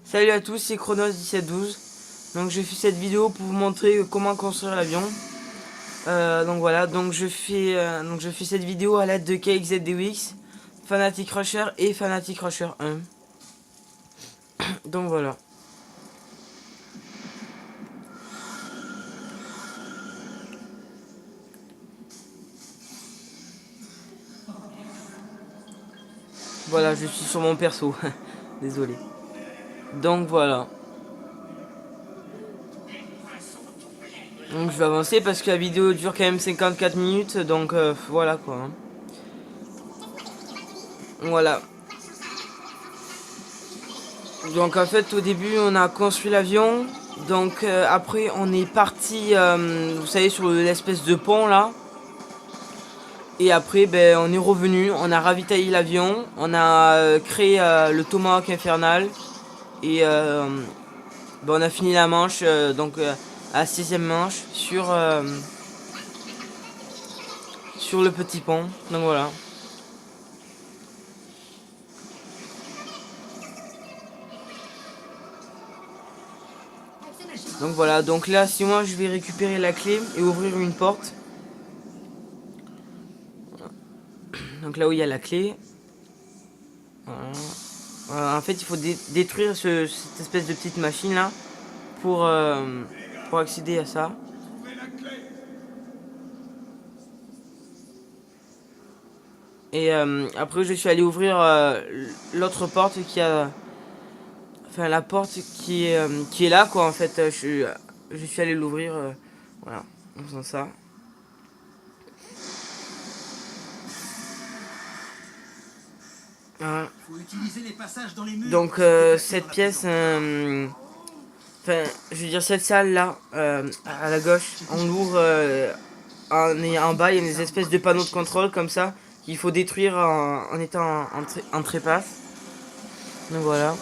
Salut à tous, c'est Chronos1712. Donc je fais cette vidéo pour vous montrer comment construire l'avion. Donc voilà, donc je fais cette vidéo à l'aide de KXZDX, Fanatic Rusher et Fanatic Rusher 1. Donc voilà. Voilà, je suis sur mon perso. Désolé. Donc voilà. Donc je vais avancer parce que la vidéo dure quand même 54 minutes. Donc voilà quoi. Voilà. Donc en fait au début on a construit l'avion. Donc après on est parti, vous savez, sur l'espèce de pont là. Et après ben, on est revenu, on a ravitaillé l'avion, on a créé le Tomahawk infernal. Et ben, on a fini la manche, à la 6ème manche sur le petit pont. Donc voilà. Donc voilà, donc là si moi je vais récupérer la clé et ouvrir une porte. Donc là où il y a la clé. Voilà. Voilà, en fait il faut détruire cette espèce de petite machine là pour accéder à ça. Et après je suis allé ouvrir l'autre porte qui a... Enfin la porte qui est là quoi en fait. Je suis allé l'ouvrir. Voilà, en faisant ça. Voilà. Donc cette pièce... Enfin, je veux dire cette salle là, à la gauche, on l'ouvre en bas, il y a des espèces de panneaux de contrôle comme ça, qu'il faut détruire en étant en trépasse. Donc voilà.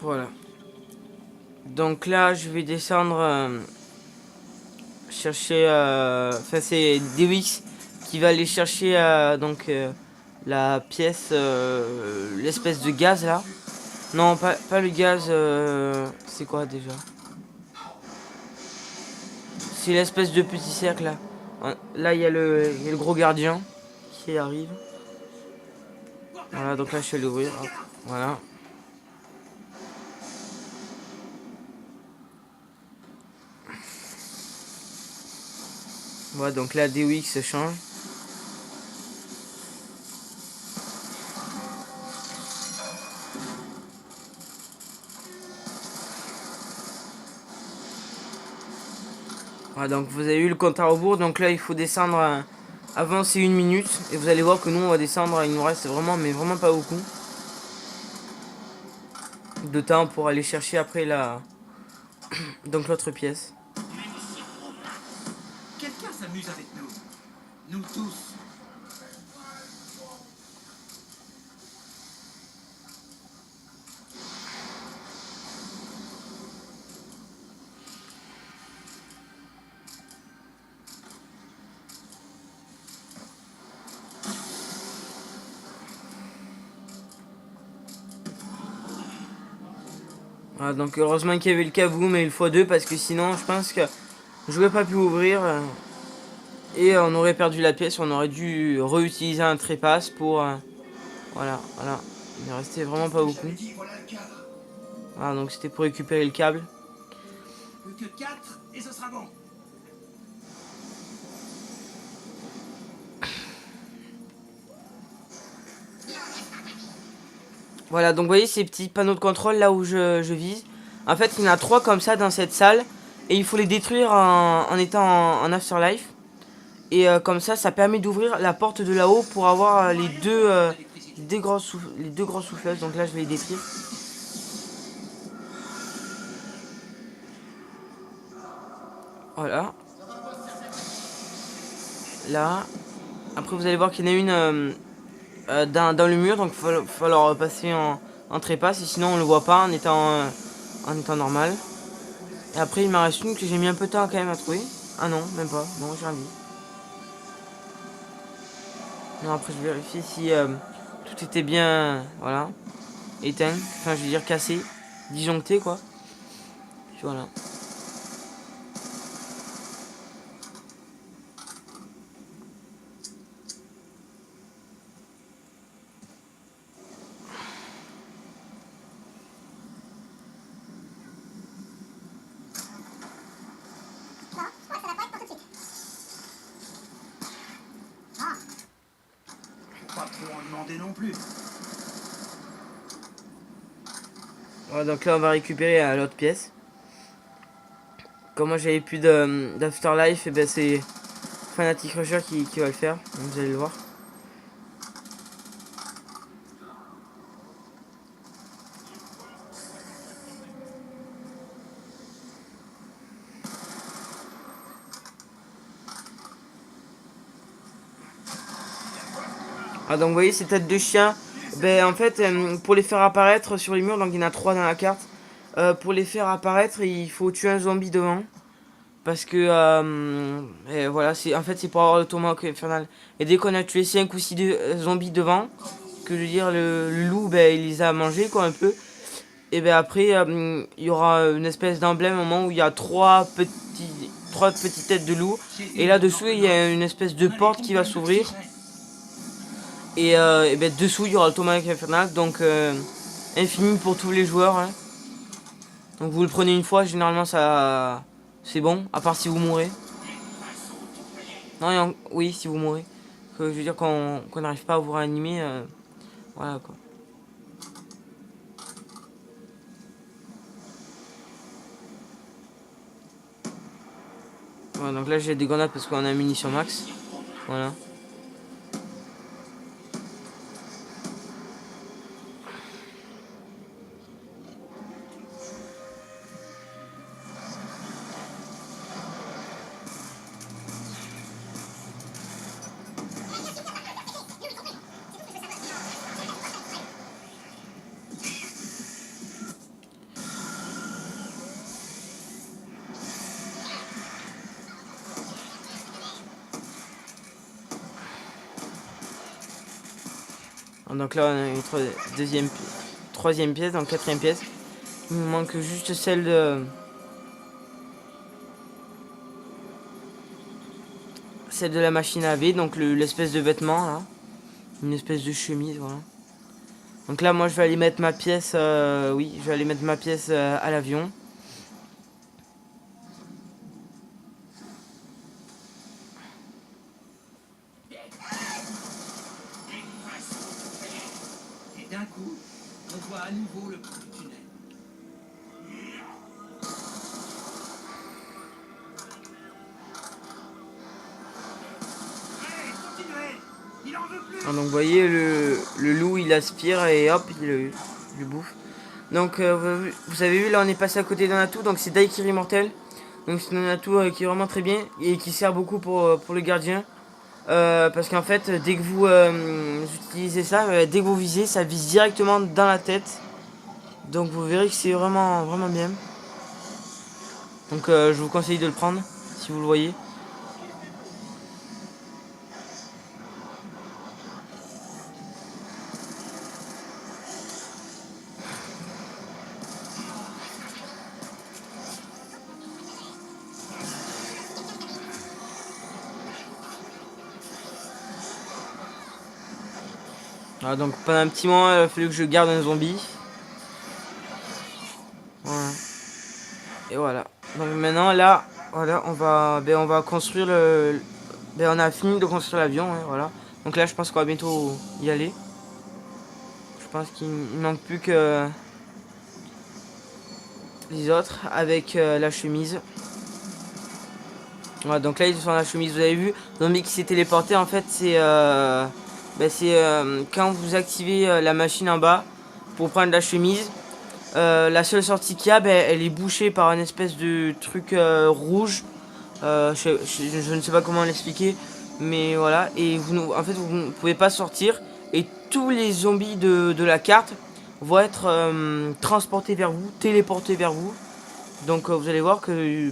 Voilà. Donc là, je vais descendre chercher... Enfin, c'est DWX qui va aller chercher la pièce, l'espèce de gaz là. Non, pas le gaz, c'est quoi déjà? C'est l'espèce de petit cercle là. Là, il y a le gros gardien qui arrive. Voilà, donc là, je vais l'ouvrir. Voilà. Voilà, donc là, DWX change. Voilà, donc vous avez eu le compte à rebours. Donc là, il faut descendre, avancer 1 minute. Et vous allez voir que nous, on va descendre. Il nous reste vraiment, mais vraiment pas beaucoup de temps pour aller chercher après donc l'autre pièce. Quelqu'un s'amuse avec nous. Nous tous. Voilà, donc heureusement qu'il y avait le kaboom et le x2 parce que sinon, je pense que je n'aurais pas pu ouvrir. Et on aurait perdu la pièce, on aurait dû réutiliser un trépasse pour... voilà. Il ne restait vraiment pas beaucoup. Voilà, donc c'était pour récupérer le câble. Plus que 4 et ce sera bon. Voilà, donc vous voyez ces petits panneaux de contrôle là où je vise. En fait, il y en a 3 comme ça dans cette salle. Et il faut les détruire en étant en Afterlife. Et comme ça permet d'ouvrir la porte de là-haut pour avoir les deux grosses souffleuses. Donc là, je vais les détruire. Voilà. Là. Après vous allez voir qu'il y en a une dans le mur, donc il va falloir passer en trépasse, et sinon on le voit pas en étant normal. Et après il m'en reste une que j'ai mis un peu de temps quand même à trouver. Ah non, même pas, non j'ai rien dit. Non, après je vérifie si tout était bien, voilà, éteint, enfin je veux dire cassé, disjoncté quoi. Puis voilà. Pas trop en demander non plus. Voilà, donc là on va récupérer l'autre pièce. Comme moi j'avais plus d'afterlife, et ben c'est Fanatic Rusher qui va le faire, donc vous allez le voir. Ah donc vous voyez ces têtes de chien, ben en fait pour les faire apparaître sur les murs, donc il y en a 3 dans la carte. Pour les faire apparaître il faut tuer un zombie devant. Parce que voilà, en fait c'est pour avoir le tomahawk infernal. Et dès qu'on a tué 5 ou 6 zombies devant, que je veux dire le loup ben, il les a mangés quoi un peu. Et ben après il y aura une espèce d'emblème au moment où il y a trois petites têtes de loup. Et là dessous il y a une espèce de porte qui va s'ouvrir. Et ben dessous il y aura le tomahawk infernal, donc infini pour tous les joueurs. Hein. Donc vous le prenez une fois, généralement ça c'est bon, à part si vous mourrez. Non, oui, si vous mourrez. Je veux dire qu'on n'arrive pas à vous réanimer, voilà quoi. Voilà, donc là j'ai des grenades parce qu'on a munitions max. Voilà. Donc là on a une troisième pièce, donc quatrième pièce. Il nous manque juste celle de la machine à laver, donc l'espèce de vêtement là, une espèce de chemise, voilà. Donc là moi je vais aller mettre ma pièce, oui, je vais aller mettre ma pièce à l'avion. Et d'un coup, on voit à nouveau le bout du tunnel. Allez, continuez! Il en veut plus! Donc vous voyez le loup il aspire et hop il le bouffe. Donc vous avez vu là on est passé à côté d'un atout, donc c'est Daikiri Immortel. Donc c'est un atout qui est vraiment très bien et qui sert beaucoup pour le gardien. Parce qu'en fait dès que vous utilisez ça, dès que vous visez ça vise directement dans la tête. Donc vous verrez que c'est vraiment bien. Donc je vous conseille de le prendre si vous le voyez. Voilà, donc pendant un petit moment il a fallu que je garde un zombie. Voilà. Et voilà. Donc maintenant là, voilà, on va construire on a fini de construire l'avion, hein, voilà. Donc là je pense qu'on va bientôt y aller. Je pense qu'il manque plus que les autres avec la chemise. Voilà, donc là ils sont dans la chemise, vous avez vu. Le zombie qui s'est téléporté en fait c'est quand vous activez la machine en bas pour prendre la chemise. La seule sortie qu'il y a, elle est bouchée par une espèce de truc rouge. Je ne sais pas comment l'expliquer, mais voilà. Et en fait, vous ne pouvez pas sortir. Et tous les zombies de la carte vont être transportés vers vous, téléportés vers vous. Donc vous allez voir que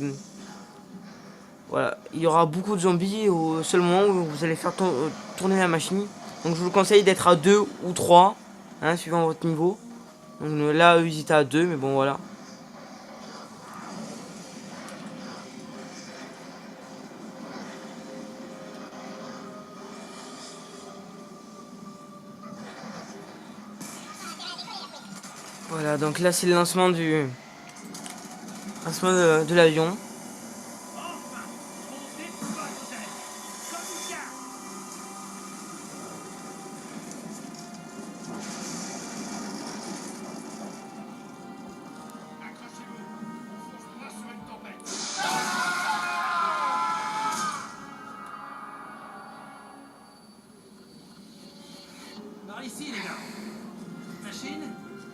voilà, il y aura beaucoup de zombies au seul moment où vous allez faire tourner la machine. Donc je vous conseille d'être à 2 ou 3, hein, suivant votre niveau. Donc là, eux, ils étaient à 2, mais bon, voilà. Voilà, donc là, c'est le lancement de l'avion. Enfin, on déploie nos ailes. Comme une garde. Accrochez-vous. On fonce sur une tempête. Par ici, les gars. Cette machine,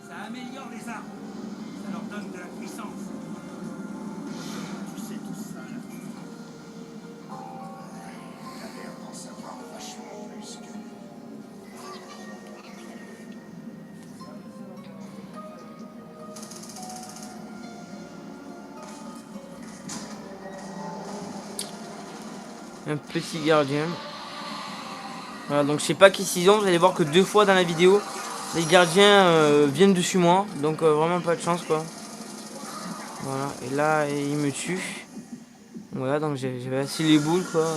ça améliore les armes. Ça leur donne de la puissance. Tu sais tout ça, là. T'as l'air d'en savoir vachement plus que... Un petit gardien. Voilà, donc je sais pas qui s'ils ont, vous allez voir que 2 fois dans la vidéo, les gardiens viennent dessus moi. Donc vraiment pas de chance quoi. Voilà, et là il me tue. Voilà, donc j'avais assis les boules quoi.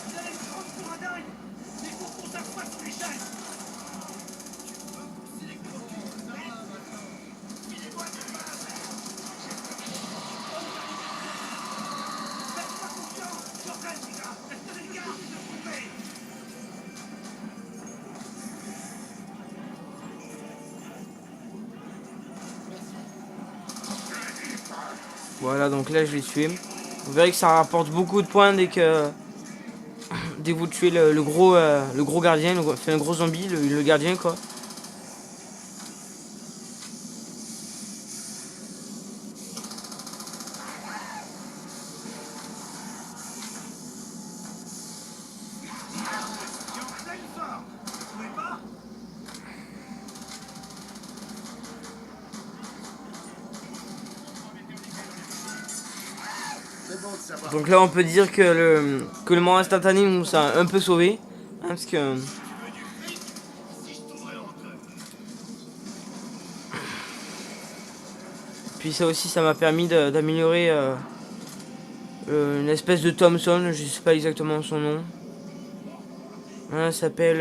Vous allez me prendre pour un dingue. Il faut qu'on s'assoie sur les chaises. Faites-moi confiance. Jordan, les gars. Restez les gars, je vais trouver. Voilà, donc là je l'ai tué. Vous verrez que ça rapporte beaucoup de points dès que vous tuez le gros gardien, enfin le gros zombie, le gardien quoi. Jordan sort. Vous trouvez pas? C'est bon de savoir. Donc là on peut dire que le moment instantané nous a un peu sauvé. Hein, parce que puis ça aussi ça m'a permis d'améliorer une espèce de Thompson, je sais pas exactement son nom. Hein, ça s'appelle